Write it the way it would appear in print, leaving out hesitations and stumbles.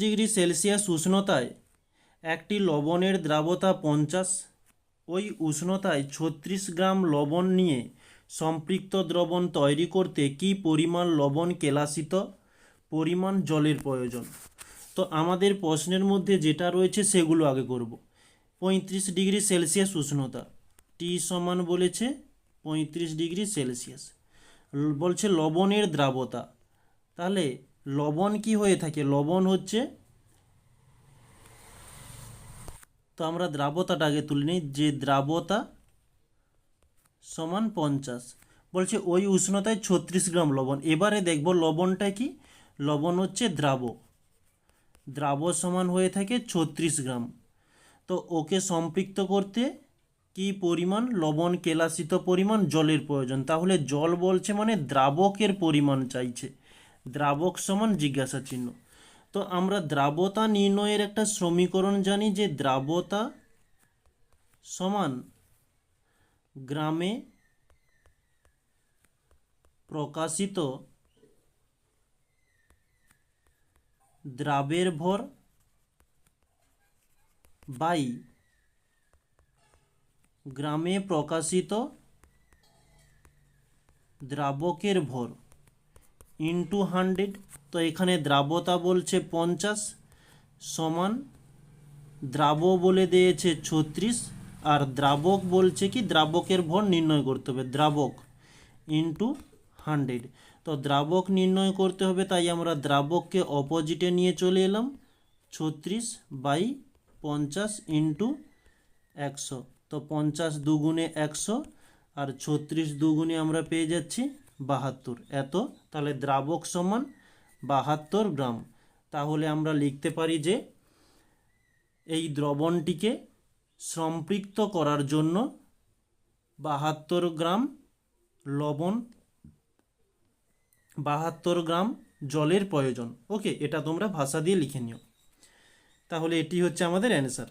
Degree Celsius উষ্ণতায় একটি লবণের দ্রাবতা 50, ওই উষ্ণতায় 36 গ্রাম লবণ নিয়ে সম্পৃক্ত দ্রবণ তৈরি করতে কী পরিমাণ লবণ কেলাসিত পরিমাণ জলের প্রয়োজন। তো আমাদের প্রশ্নের মধ্যে যেটা রয়েছে সেগুলো আগে করব। 35 ডিগ্রি সেলসিয়াস উষ্ণতা, টি সমান বলেছে 35 ডিগ্রি সেলসিয়াস, বলছে লবণের দ্রাবতা। তাহলে লবণ কি হয়ে থাকে? লবণ হচ্ছে, তো আমরা দ্রাবতাটা আগে তুলে নিই, যে দ্রাবতা সমান 50, বলছে ওই উষ্ণতায় 36 গ্রাম লবণ। এবারে দেখব লবণটা কি, লবণ হচ্ছে দ্রাবক, দ্রাব সমান হয়ে থাকে 36 গ্রাম। তো ওকে সম্পৃক্ত করতে কি পরিমাণ লবণ কেলাসিত পরিমাণ জলের প্রয়োজন। তাহলে জল বলছে মানে দ্রাবকের পরিমাণ চাইছে, দ্রাবক সমান জিজ্ঞাসা চিহ্ন। তো আমরা দ্রাবতা নির্ণয়ের একটা সমীকরণ জানি, যে দ্রাবতা সমান গ্রামে প্রকাশিত দ্রাবের ভর বাই গ্রামে প্রকাশিত দ্রাবকের ভর ইন্টু 100। তো এখানে দ্রাবতা বলছে 50 সমান দ্রাব বলে দিয়েছে 36, আর দ্রাবক বলছে কি দ্রাবকের ভর নির্ণয় করতে হবে, দ্রাবক ইন্টু 100। তো দ্রাবক নির্ণয় করতে হবে, তাই আমরা দ্রাবককে অপোজিটে নিয়ে চলে এলাম, 36 বাই 50 ইন্টু 100। তো 50 দুগুণে 100 আর 36 দুগুণে আমরা পেয়ে যাচ্ছি 72, এত। তাহলে দ্রাবক সমান 72 গ্রাম। তাহলে আমরা লিখতে পারি যে এই দ্রবণটিকে সম্পৃক্ত করার জন্য 72 গ্রাম লবণ, 72 গ্রাম জলের প্রয়োজন। ওকে, এটা তোমরা ভাষা দিয়ে লিখে নিও। তাহলে এটি হচ্ছে আমাদের অ্যান্সার।